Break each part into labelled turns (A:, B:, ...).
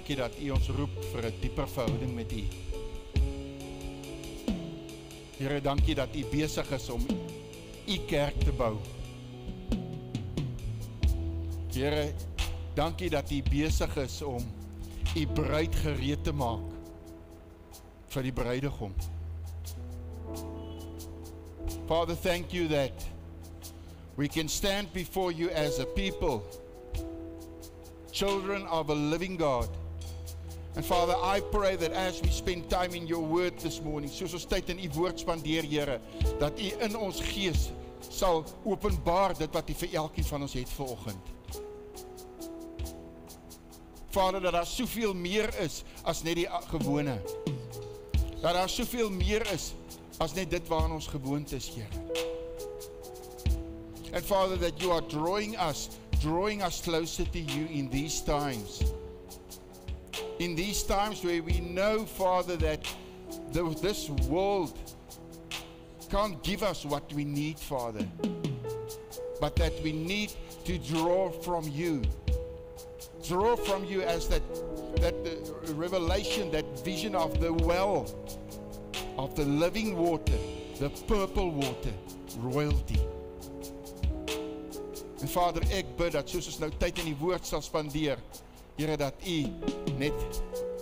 A: dankie dat U ons roep vir 'n dieper verhouding met U. Here, dankie dat U besig is om U kerk te bou. Here, dankie dat U besig is om U bruid gereed te maak vir die bruidegom. Father, thank You that we can stand before You as a people, children of a living God. And Father, I pray that as we spend time in Your word this morning, soos ons tyd in U woord spandeer, Here, dat U in ons gees sal openbaar dit wat U vir elkeen van ons het vanoggend. Vader, dat daar soveel meer is as net die gewone. Dat daar soveel meer is as net dit waaraan ons gewoond is, Here. And Father, that You are drawing us closer to You in these times. In these times where we know, Father, that this world can't give us what we need, Father, but that we need to draw from You. Draw from You as that revelation, that vision of the well, of the living water, the purple water, royalty. En Vader, ek bid dat soos ons nou tyd in die woord sal spandeer, Here, dat U net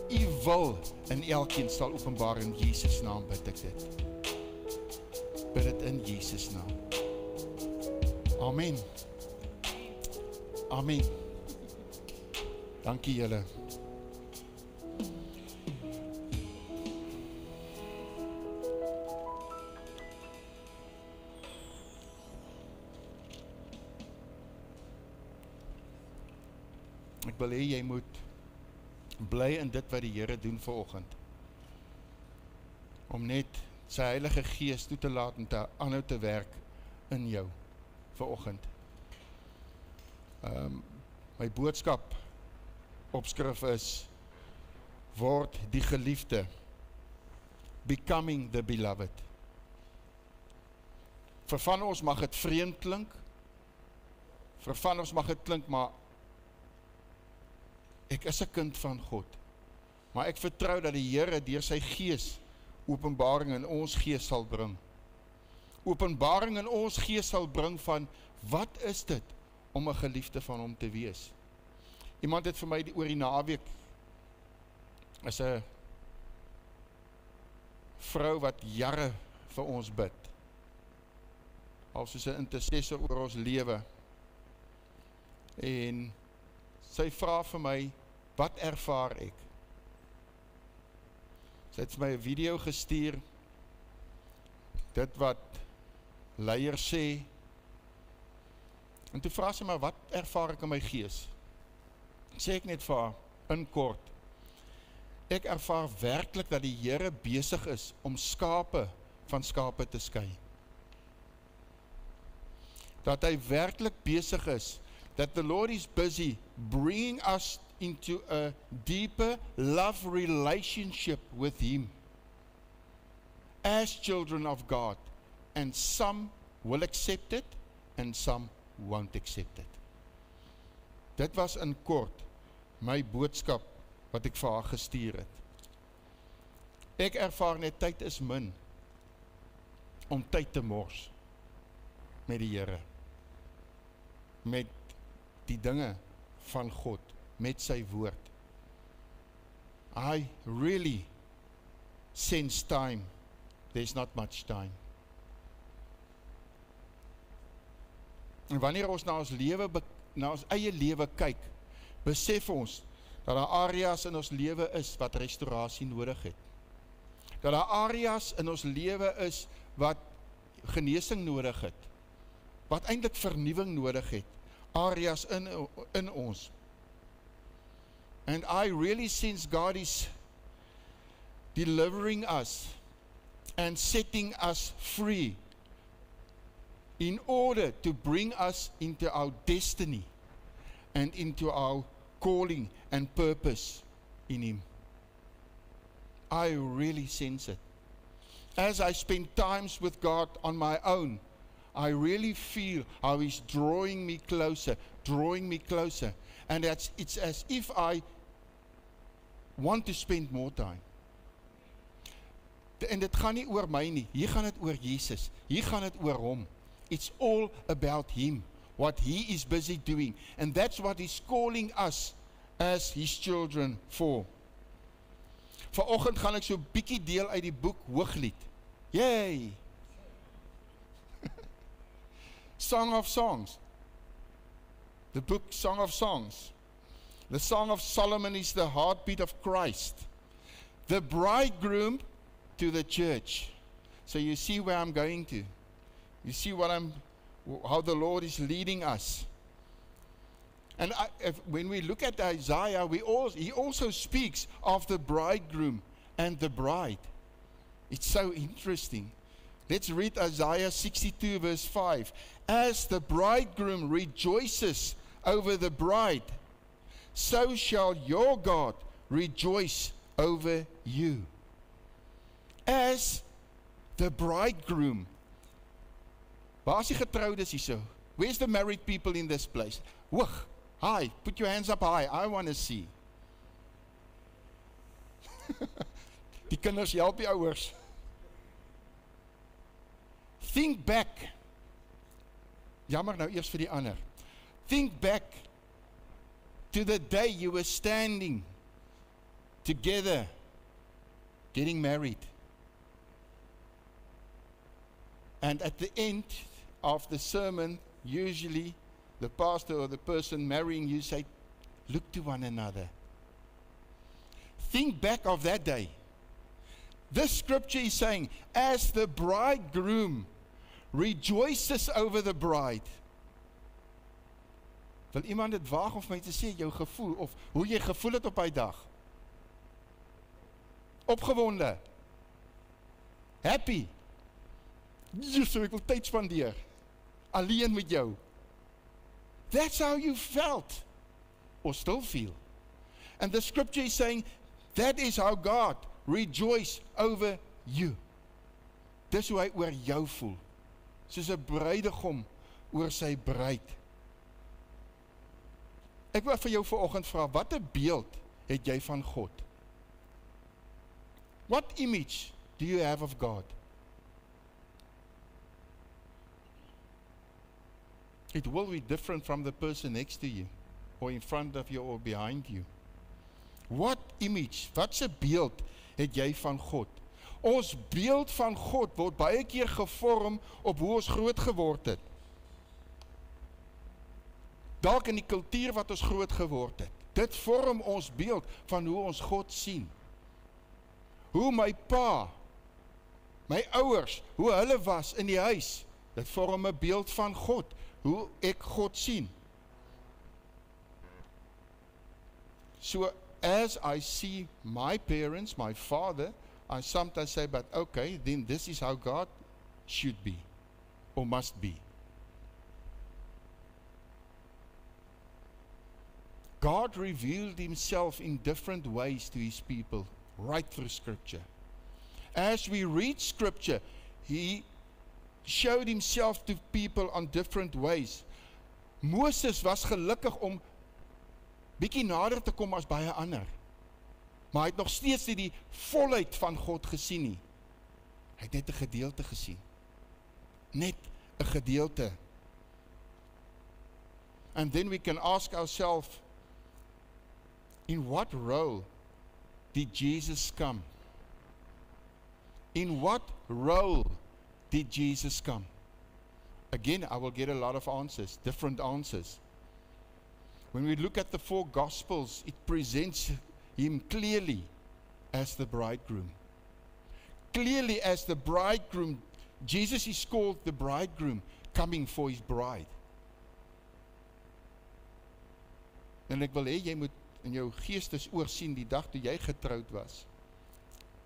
A: U wil in elkeen sal openbaar. In Jesus naam bid ek dit. Bid dit in Jesus naam. Amen. Amen. Dankie julle. Ek wil hê jy moet bly in dit wat die Here doen vanoggend. Om net sy Heilige Gees toe te laat en te aanhou te werk in jou vanoggend. My boodskap opskrif is word die geliefde, becoming the beloved. Vir van ons mag het vreemd klink, vir van ons mag het klink, maar ek is 'n kind van God, maar ek vertrou dat die Here deur sy Gees openbaring in ons gees sal bring. Openbaring in ons gees sal bring van, wat is dit om 'n geliefde van Hom te wees? Iemand het vir my oor die naweek, is 'n vrou wat jare vir ons bid, al soos 'n intercessor oor ons lewe, en sy vra vir my, wat ervaar ek? Sy het vir my 'n video gestuur, dit wat leiers sê, en toe vra sy my, wat ervaar ek in my gees? Sê ek net vir haar, in kort, ek ervaar werklik dat die Here besig is om skape van skape te skei. Dat hy werklik besig is, that the Lord is busy bringing us into a deeper love relationship with Him as children of God, and some will accept it and some won't accept it. Dit was in kort my boodskap wat ek vir haar gestuur het. Ek ervaar net tyd is min om tyd te mors met die Here, met die dinge van God, met sy woord. I really sense time. There's not much time. En wanneer ons na ons eie lewe kyk, besef ons dat daar areas in ons lewe is wat restaurasie nodig het. Dat daar areas in ons lewe is wat genesing nodig het, wat eintlik vernuwing nodig het, areas in ons. And I really sense God is delivering us and setting us free in order to bring us into our destiny and into our calling and purpose in Him. I really sense it. As I spend times with God on my own, I really feel how He's drawing me closer, and it's as if I want to spend more time. En dit gaan nie oor my nie, hier gaan dit oor Jesus, hier gaan dit oor hom. It's all about him, what he is busy doing, and that's what he's calling us as his children for. Vanoggend gaan ek so 'n bietjie deel uit die boek Hooglied. Yay! Song of Songs. The book Song of Songs. The Song of Solomon is the heartbeat of Christ. The bridegroom to the church. So you see where I'm going to. You see how the Lord is leading us. And when we look at Isaiah, he also speaks of the bridegroom and the bride. It's so interesting. Let's read Isaiah 62 verse 5. As the bridegroom rejoices over the bride, so shall your God rejoice over you. As the bridegroom. Waar is die getrouwdes hier so? Where's the married people in this place? Hoog, hi, put your hands up high, I want to see. Die kinders help die ouers. Think back. Jammer nou eers vir die ander. Think back to the day you were standing together, getting married. And at the end of the sermon, usually the pastor or the person marrying you say, look to one another. Think back of that day. This scripture is saying, as the bridegroom rejoices over the bride. Wil iemand dit waag om vir my te sê, jou gevoel, of hoe jy gevoel het op die dag? Opgewonde? Happy? Jesus, ek wil tyd spandeer. Alleen met jou. That's how you felt. Or still feel. And the scripture is saying, that is how God rejoice over you. Dis hoe hy oor jou voel. Soos 'n bruidegom oor sy bruid. Ek wil vir jou vanoggend vra, wat 'n beeld het jy van God? What image do you have of God? It will be different from the person next to you, or in front of you, or behind you. What image, wat 'n beeld het jy van God? Ons beeld van God word baie keer gevorm op hoe ons groot geword het. Dalk in die kultuur wat ons groot geword het. Dit vorm ons beeld van hoe ons God sien. Hoe my pa, my ouers, hoe hulle was in die huis. Dit vorm 'n beeld van God, hoe ek God sien. So as I see my parents, my father, I sometimes say, but okay, then this is how God should be, or must be. God revealed himself in different ways to his people, right through scripture. As we read scripture, he showed himself to people on different ways. Moses was gelukkig om bietjie nader te kom as baie ander. Maar hy het nog steeds nie die volheid van God gesien nie. Hy het net 'n gedeelte gesien. Net 'n gedeelte. And then we can ask ourselves, in what role did Jesus come? In what role did Jesus come? Again, I will get a lot of answers, different answers. When we look at the 4 Gospels, it presents him clearly as the bridegroom. Clearly as the bridegroom, Jesus is called the bridegroom, coming for his bride. En ek wil hê jy moet in jou geestes oorsien die dag toe jy getroud was.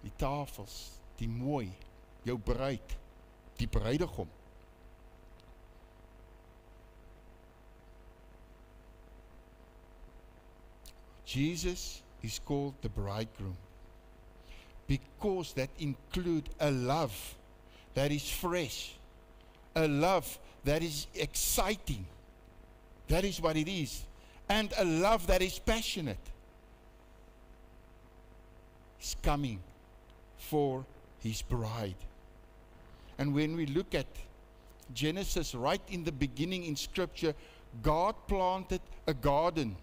A: Die tafels, die mooi, jou bruid, die bruidegom. Jesus is called the bridegroom because that includes a love that is fresh, a love that is exciting. That is what it is. And a love that is passionate. is coming for his bride. And when we look at Genesis, right in the beginning in Scripture, God planted a garden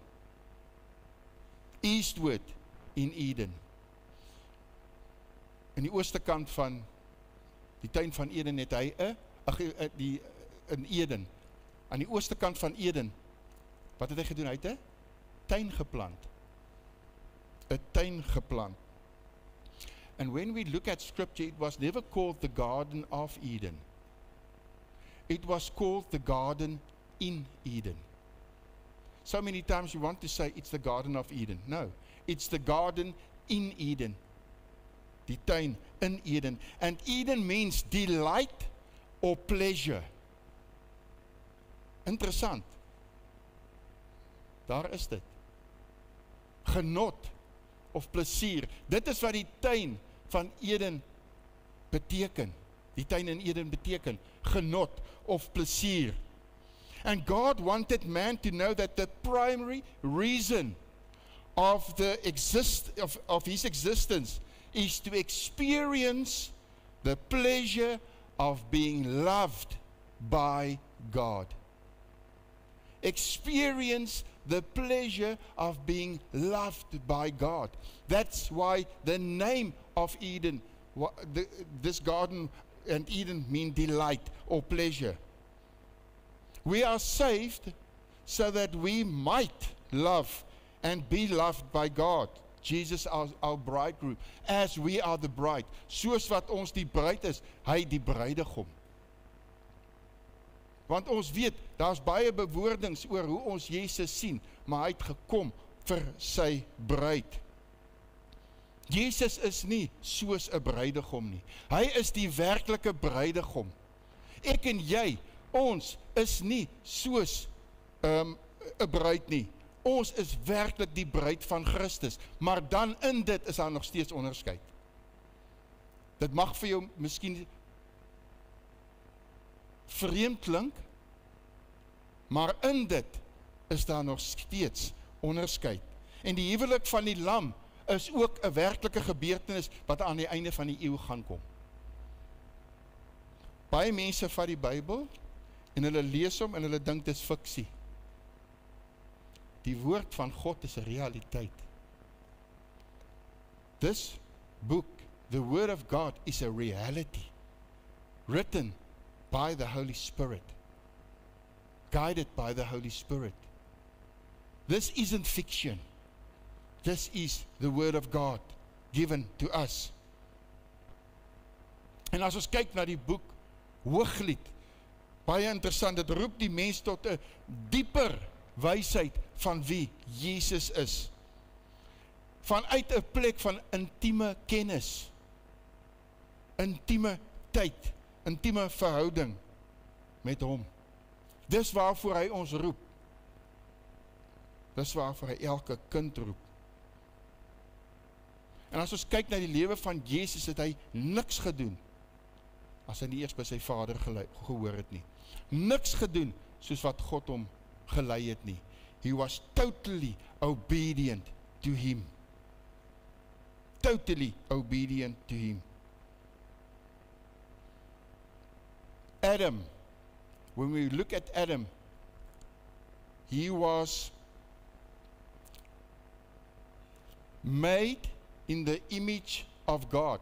A: eastward in Eden. In die ooste kant van die tuin van Eden het hy in Eden, aan die ooste kant van Eden, wat het hy gedoen? Hy het 'n tuin geplant. 'n tuin geplant. And when we look at Scripture, it was never called the Garden of Eden. It was called the Garden in Eden. So many times you want to say it's the Garden of Eden. No, it's the Garden in Eden. Die tuin in Eden. And Eden means delight or pleasure. Interessant. Daar is dit. Genot of plesier. Dit is wat die tuin van Eden beteken. Die tuin in Eden beteken genot of plesier. And God wanted man to know that the primary reason of his existence is to experience the pleasure of being loved by God. Experience the pleasure of being loved by God. That's why the name of Eden, this garden and Eden mean delight or pleasure. We are saved so that we might love and be loved by God. Jesus our bridegroom, as we are the bride. Soos wat ons die bruid is, hy die bruidegom. Want ons weet, daar's baie bewoordings oor hoe ons Jesus sien, maar hy het gekom vir sy bruid. Jesus is nie soos 'n bruidegom nie. Hy is die werklike bruidegom. Ek en jy, ons is nie soos 'n bruid nie. Ons is werklik die bruid van Christus, maar dan in dit is daar nog steeds onderskeid. Dit mag vir jou miskien vreemd klink, maar in dit is daar nog steeds onderskeid. En die huwelik van die lam is ook 'n werklike gebeurtenis wat aan die einde van die eeu gaan kom. Baie mense vat die Bybel en hulle lees hom en hulle dink dit is fiksie. Die woord van God is 'n realiteit. This book, the Word of God, is a reality, written by the Holy Spirit, guided by the Holy Spirit. This isn't fiction. This is the Word of God, given to us. En as ons kyk na die boek Hooglied, baie interessant, dit roep die mens tot 'n dieper wysheid van wie Jesus is. Vanuit 'n plek van intieme kennis, intieme tyd, intieme verhouding met hom. Dis waarvoor hy ons roep. Dis waarvoor hy elke kind roep. En as ons kyk na die lewe van Jesus, het hy niks gedoen as hy nie eers by sy Vader gehoor het nie. Niks gedoen soos wat God hom gelei het nie. He was totally obedient to him. Totally obedient to him. Adam, when we look at Adam, he was made in the image of God.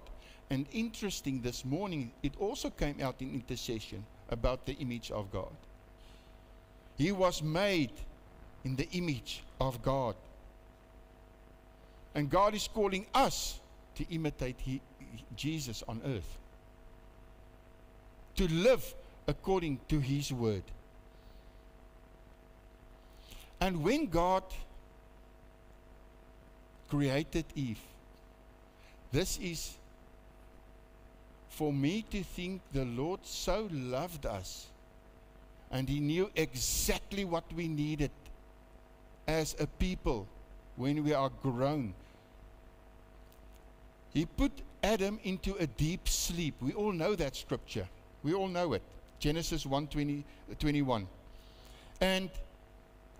A: And interesting, this morning, it also came out in intercession about the image of God. He was made in the image of God. And God is calling us to imitate Jesus on earth. To live according to his word. And when God created Eve, this is for me to think the Lord so loved us, and he knew exactly what we needed as a people when we are grown. He put Adam into a deep sleep. We all know that scripture. We all know it. Genesis 1:21. And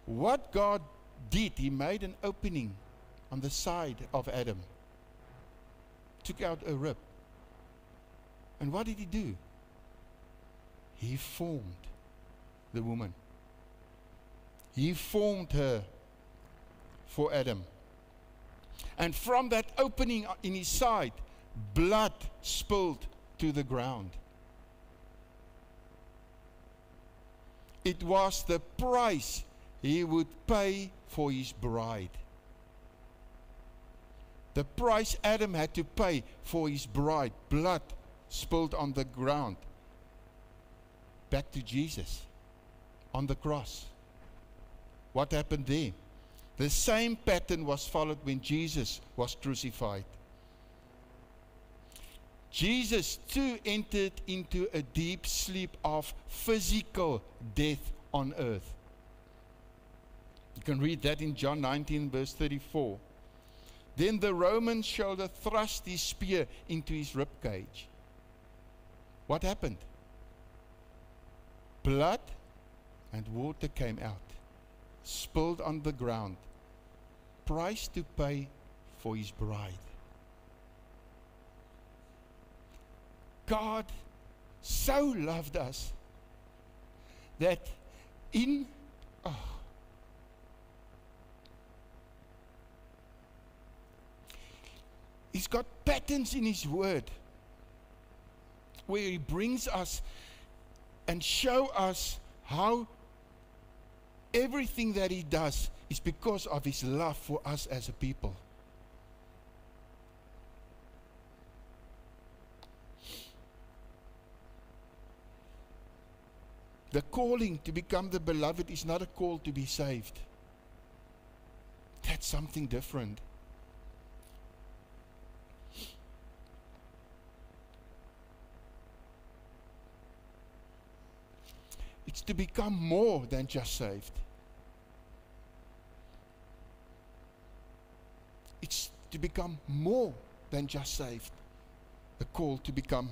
A: what God did, he made an opening on the side of Adam. took out a rib. And what did he do? He formed the woman. He formed her for Adam. And from that opening in his side, blood spilled to the ground. It was the price he would pay for his bride. The price Adam had to pay for his bride, blood spilled on the ground. Back to Jesus on the cross. What happened there? The same pattern was followed when Jesus was crucified. Jesus too entered into a deep sleep of physical death on earth. You can read that in John 19 verse 34. Then the Roman soldier thrust his spear into his ribcage. What happened? Blood and water came out, spilled on the ground. Price to pay for his bride. God so loved us that He's got patterns in His Word where He brings us and show us how everything that He does is because of His love for us as a people. The calling to become the beloved is not a call to be saved. That's something different. It's to become more than just saved. It's to become more than just saved. The call to become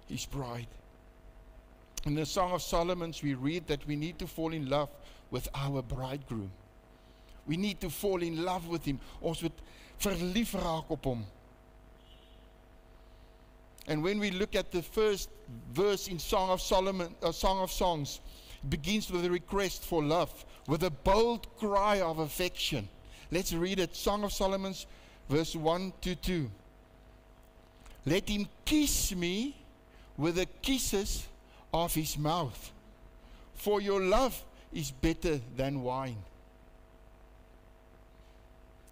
A: His bride. In the Song of Solomon, we read that we need to fall in love with our bridegroom. We need to fall in love with him. Ons moet verlief raak op hom. And when we look at the first verse in Song of Solomon, Song of Songs, it begins with a request for love, with a bold cry of affection. Let's read it. Song of Solomon, verse 1 to 2. Let him kiss me with the kisses of his mouth, for your love is better than wine.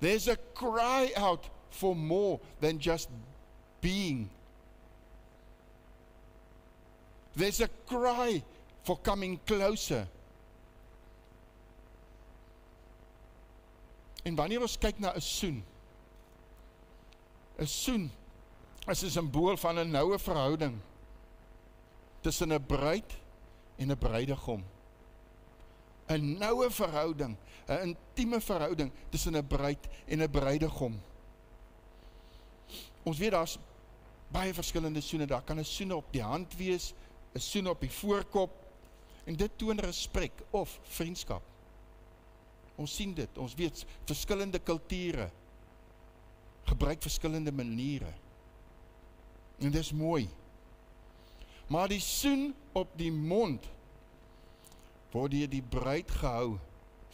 A: There's a cry out for more than just being. There's a cry for coming closer. En wanneer ons kyk na 'n soen is 'n simbool van 'n noue verhouding tussen 'n bruid en 'n bruidegom. 'n Noue verhouding, 'n intieme verhouding tussen 'n bruid en 'n bruidegom. Ons weet daar's baie verskillende soene. Daar kan 'n soen op die hand wees, 'n soen op die voorkop, en dit toon respek of vriendskap. Ons sien dit, ons weet verskillende kulture gebruik verskillende maniere. En dit is mooi. Maar die soen op die mond word deur die bruid gehou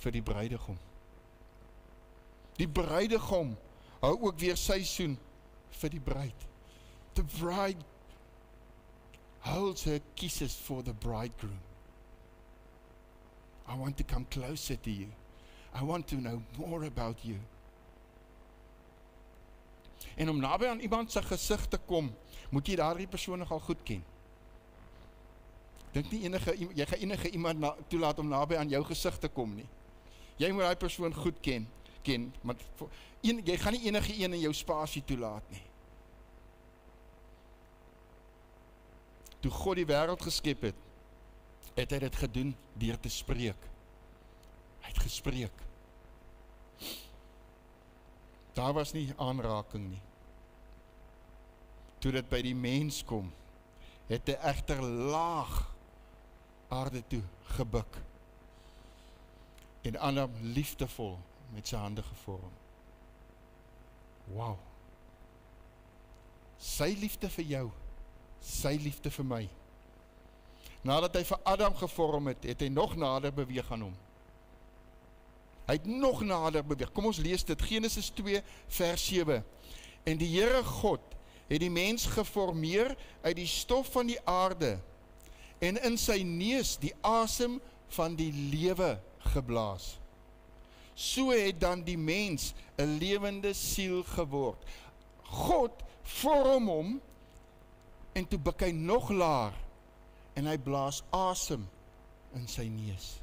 A: vir die bruidegom. Die bruidegom hou ook weer sy soen vir die bruid. The bride holds her kisses for the bridegroom. I want to come closer to you. I want to know more about you. En om naby aan iemand sy gesig te kom, moet jy daardie persoon nogal goed ken. Dink nie jy gaan enige iemand toelaat om naby aan jou gesig te kom nie. Jy moet daai persoon goed ken, maar jy gaan nie enige een in jou spasie toelaat nie. Toe God die wêreld geskep het, het hy dit gedoen deur te spreek. Hy het gespreek. Daar was nie aanraking nie. Toe dit by die mens kom, het hy egter laag aarde toe gebuk en Adam liefdevol met sy hande gevorm. Wow. sy liefde vir jou, sy liefde vir my. Nadat hy vir Adam gevorm het, het hy nog nader beweeg aan hom. Hy het nog nader beweeg. Kom ons lees dit, Genesis 2 vers 7. En die Here God het die mens geformeer uit die stof van die aarde en in sy neus die asem van die lewe geblaas. So het dan die mens 'n lewende siel geword. God vorm hom en toe buig hy nog laer en hy blaas asem in sy neus.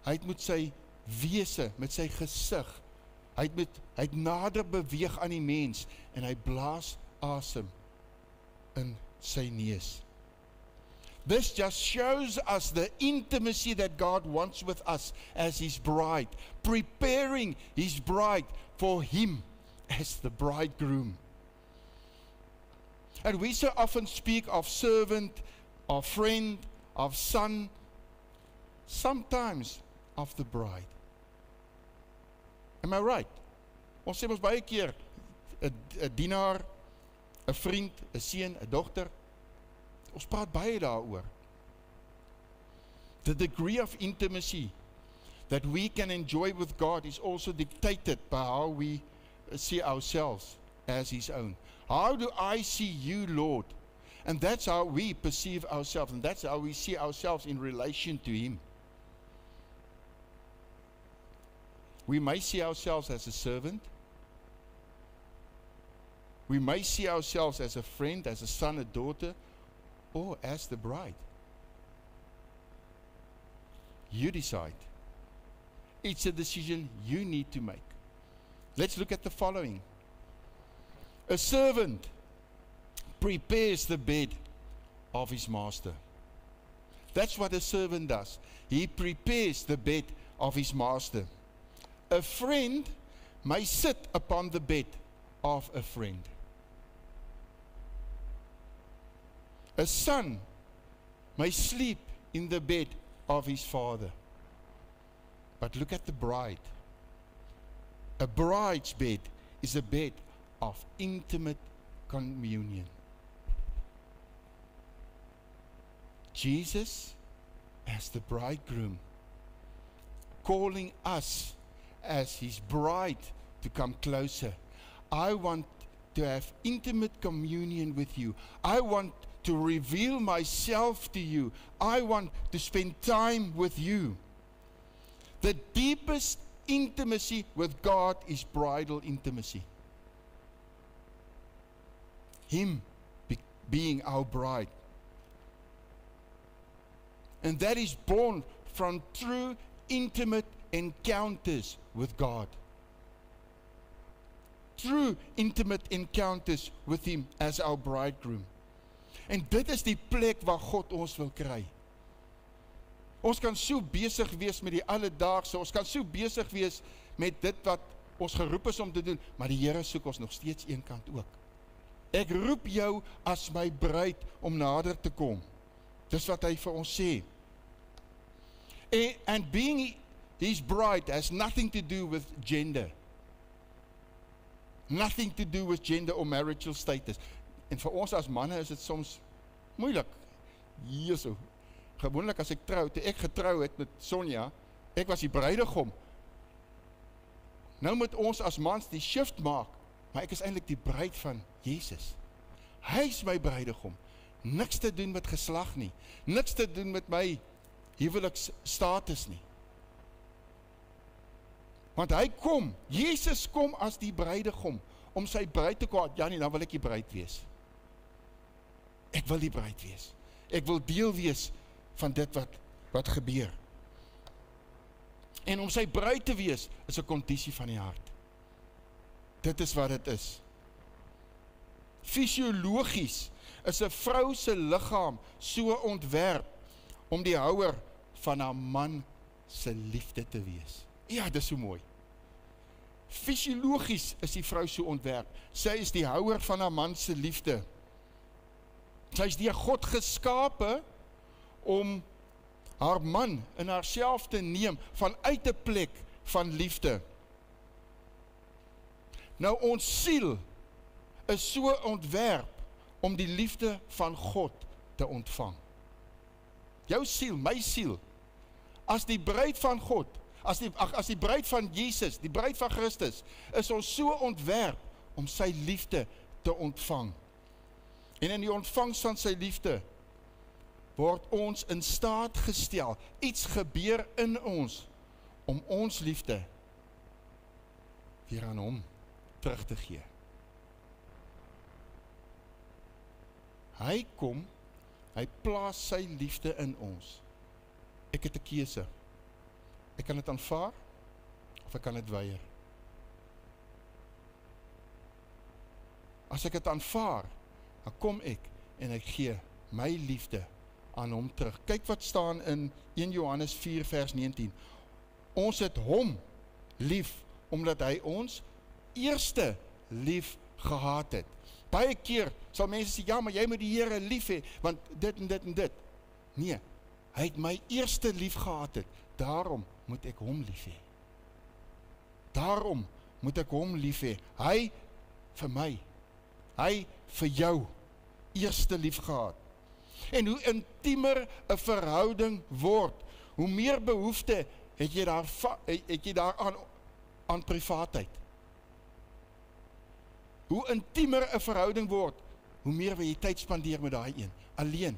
A: Hy het met sy wese, met sy gesig, hy het nader beweeg aan die mens en hy blaas asem in sy neus. This just shows us the intimacy that God wants with us as His bride, preparing His bride for Him as the bridegroom. And we so often speak of servant, of friend, of son, sometimes of the bride. Am I right? Ons sê ons baie keer, 'n dienaar, 'n vriend, 'n seun, 'n dogter. Ons praat baie daaroor. The degree of intimacy that we can enjoy with God is also dictated by how we see ourselves as His own. How do I see you, Lord? And that's how we perceive ourselves, and that's how we see ourselves in relation to Him. We may see ourselves as a servant. We may see ourselves as a friend, as a son, a daughter, or as the bride. You decide. It's a decision you need to make. Let's look at the following. A servant prepares the bed of his master. That's what a servant does. He prepares the bed of his master. A friend may sit upon the bed of a friend. A son may sleep in the bed of his father. But look at the bride. A bride's bed is a bed of intimate communion. Jesus, as the bridegroom, calling us as His bride to come closer. I want to have intimate communion with you. I want to reveal myself to you. I want to spend time with you. The deepest intimacy with God is bridal intimacy. Him being our bride. And that is born from true intimate encounters with God. True intimate encounters with Him as our bridegroom. En dit is die plek waar God ons wil kry. Ons kan so besig wees met die alledaagse, ons kan so besig wees met dit wat ons geroep is om te doen, maar die Here soek ons nog steeds een kant ook. Ek roep jou as my bruid om nader te kom. Dis wat hy vir ons sê. And being His bride has nothing to do with gender. Nothing to do with gender or marital status. En vir ons as manne is dit soms moeilik. Jesu. Gewoonlik as ek trou, toe ek getrou het met Sonja, ek was die bruidegom. Nou moet ons as mans die shift maak, maar ek is eintlik die bruid van Jesus. Hy is my bruidegom. Niks te doen met geslag nie. Niks te doen met my huweliksstatus nie. Want hy kom, Jesus kom as die bruidegom, om sy bruid te kwaad. Ja nie, dan wil ek die bruid wees. Ek wil die bruid wees. Ek wil deel wees van dit wat gebeur. En om sy bruid te wees, is 'n kondisie van die hart. Dit is wat dit is. Fisiologies is 'n vrou se liggaam so ontwerp om die houer van haar man se liefde te wees. Ja, dis so mooi. Fisiologies is die vrou so ontwerp. Sy is die houer van haar man se liefde. Sy is deur God geskape om haar man in haarself te neem vanuit 'n plek van liefde. Nou ons siel is so ontwerp om die liefde van God te ontvang. Jou siel, my siel, as die bruid van God, as die bruid van Jesus, die bruid van Christus, is ons so ontwerp om sy liefde te ontvang. En in die ontvangs van sy liefde word ons in staat gestel, iets gebeur in ons, om ons liefde weer aan hom terug te gee. Hy kom, hy plaas sy liefde in ons. Ek het 'n keuse. Ek kan dit aanvaar, of ek kan dit weier. As ek dit aanvaar, dan kom ek en ek gee my liefde aan hom terug. Kyk wat staan in 1 Johannes 4 vers 19. Ons het hom lief, omdat hy ons eerste lief gehad het. Baie keer sal mense sê, ja, maar jy moet die Here lief hê, want dit en dit en dit. Nee, hy het my eerste lief gehad het, daarom moet ek hom lief hê. Daarom moet ek hom lief hê. Hy vir my, hy vir jou, eerste lief gehad. En hoe intiemer 'n verhouding word, hoe meer behoefte het jy daar aan privaatheid. Hoe intiemer 'n verhouding word, hoe meer wil jy tyd spandeer met daai een, alleen.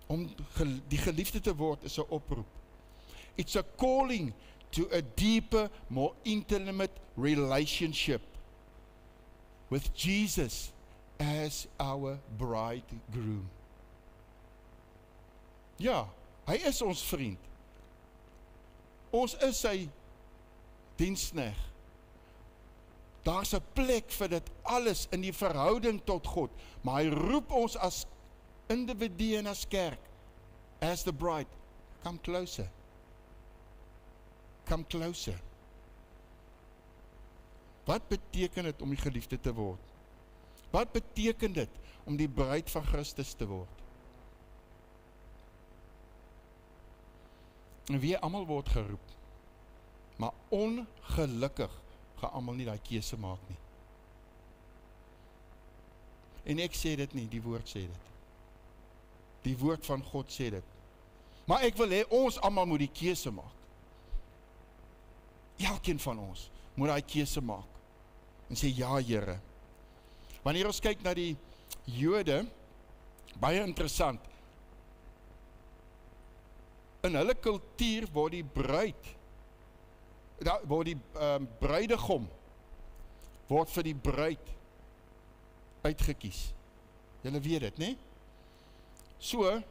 A: Om die geliefde te word is 'n oproep. It's a calling to a deeper, more intimate relationship with Jesus as our bridegroom. Ja, hy is ons vriend. Ons is sy diensknegt. Daar's 'n plek vir dit alles in die verhouding tot God, maar hy roep ons as individue en as kerk, as the bride, come closer. Come closer. Wat beteken dit om die geliefde te word? Wat beteken dit om die bruid van Christus te word? En wie almal word geroep, maar ongelukkig gaan almal nie daai keuse maak nie. En ek sê dit nie, die woord sê dit. Die woord van God sê dit. Maar ek wil hê ons almal moet die keuse maak. Elkeen van ons moet daai keuse maak. En sê, ja Here. Wanneer ons kyk na die Jode, baie interessant. In hulle kultuur word die bruidegom word vir die bruid uitgekies. Julle weet dit, né? So,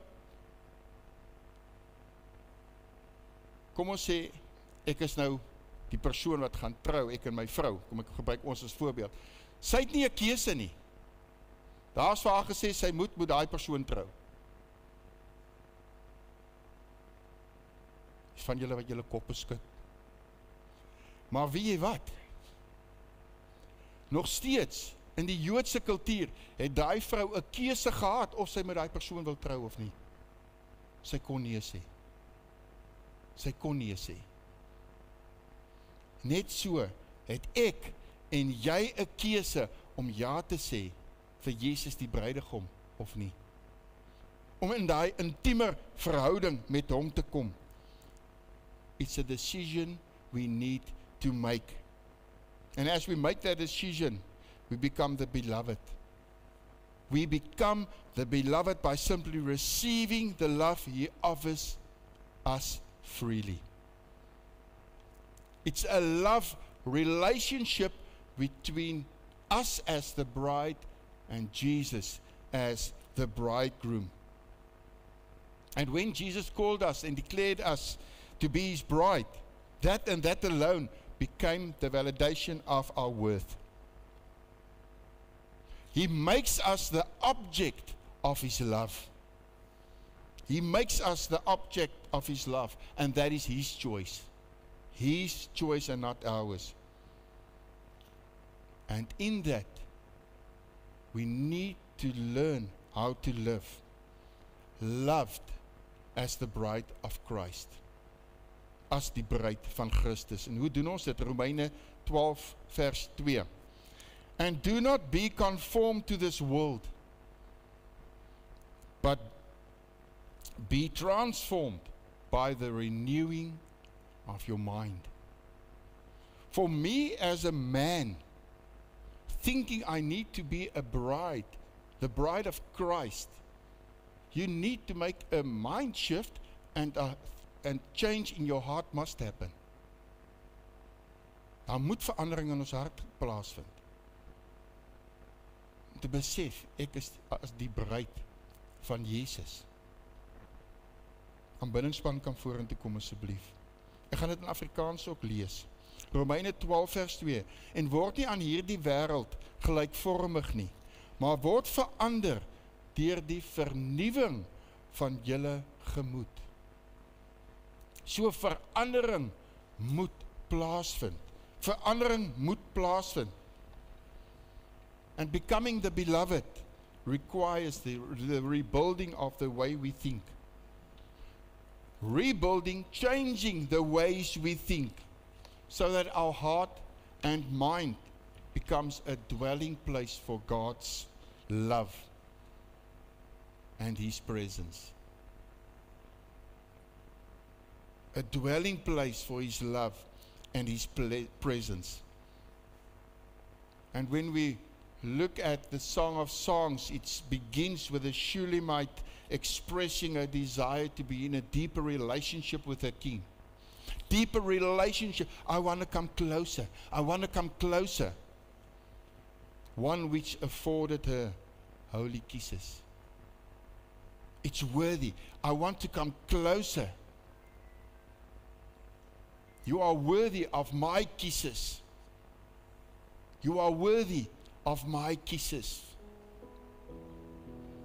A: kom ons sê, ek is nou die persoon wat gaan trou, ek en my vrou, kom ek gebruik ons as voorbeeld. Sy het nie 'n keuse nie. Daar is vir haar gesê, sy moet daai persoon trou. Van julle wat julle koppe skud. Maar weet jy wat? Nog steeds, in die Joodse kultuur, het daai vrou 'n keuse gehad, of sy met daai persoon wil trou of nie. Sy kon nee sê. Sy kon nee sê. Net so, het ek en jy 'n keuse om ja te sê vir Jesus die bruidegom of nie. Om in daai intiemer verhouding met hom te kom. It's a decision we need to make. And as we make that decision, we become the beloved. We become the beloved by simply receiving the love He offers us freely. It's a love relationship between us as the bride and Jesus as the bridegroom. And when Jesus called us and declared us to be His bride, that and that alone became the validation of our worth. He makes us the object of His love. He makes us the object of His love, and that is His choice. His choice and not ours. And in that, we need to learn how to live, loved as the bride of Christ. as die bruid van Christus. En hoe doen ons dit? Romeine 12 vers 2. And do not be conformed to this world, but be transformed by the renewing of your mind. For me as a man, thinking I need to be a bride, the bride of Christ, you need to make a mind shift, and change in your heart must happen. Daar moet verandering in ons hart plaasvind. Om te besef, ek is as die bruid van Jesus. Aanbiddingspan kan vorentoe kom asseblief. Ek gaan dit in Afrikaans ook lees. Romeine 12 vers 2. En word nie aan hierdie wêreld gelykvormig nie, maar word verander deur die vernuwing van julle gemoed. So verandering moet plaasvind. Verandering moet plaasvind. And becoming the beloved requires the rebuilding of the way we think. Rebuilding, changing the ways we think, so that our heart and mind becomes a dwelling place for God's love and His presence. A dwelling place for His love and His presence. And when we look at the Song of Songs, it begins with a Shulamite expressing a desire to be in a deeper relationship with her King. Deeper relationship. I want to come closer. I want to come closer. One which afforded her holy kisses. It's worthy. I want to come closer. You are worthy of my kisses. You are worthy of my kisses.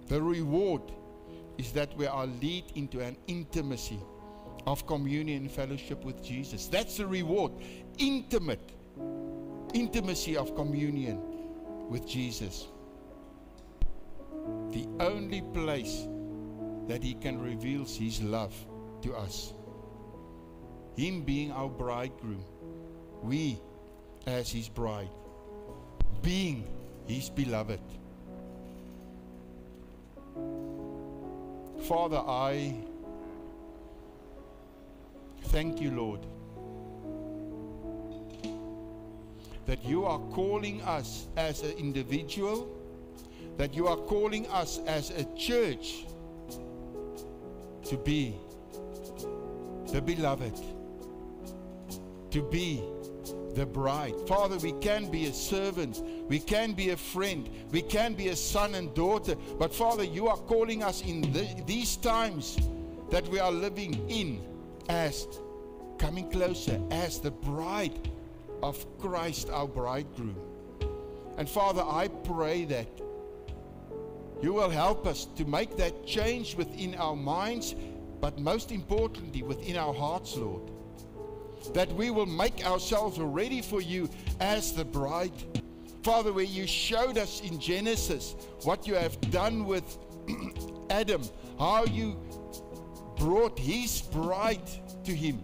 A: The reward is that we are led into an intimacy of communion and fellowship with Jesus. That's the reward. Intimacy of communion with Jesus. The only place that He can reveal His love to us. Him being our bridegroom. We as His bride. Being His beloved. Father, I thank you, Lord, that you are calling us as an individual, that you are calling us as a church to be the beloved, to be the bride. Father, we can be a servant, we can be a friend, we can be a son and daughter, but Father, you are calling us in these times that we are living in as coming closer, as the bride of Christ, our bridegroom. And Father, I pray that you will help us to make that change within our minds, but most importantly within our hearts, Lord. That we will make ourselves ready for you as the bride. Father, where you showed us in Genesis what you have done with Adam, how you brought his bride to him,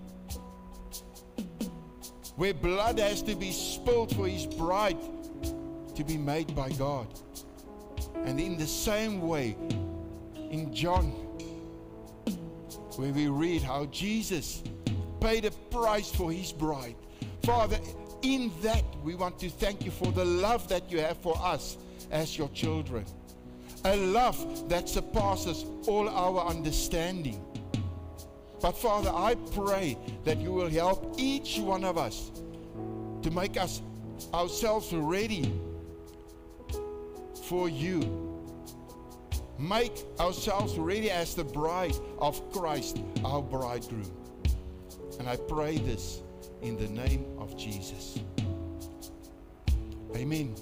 A: where blood has to be spilled for his bride to be made by God. And in the same way, in John, where we read how Jesus paid a price for his bride. Father, in that we want to thank you for the love that you have for us as your children. A love that surpasses all our understanding. But Father, I pray that you will help each one of us to make us ourselves ready for you. Make ourselves ready as the bride of Christ, our bridegroom. And I pray this in the name of Jesus. Amen.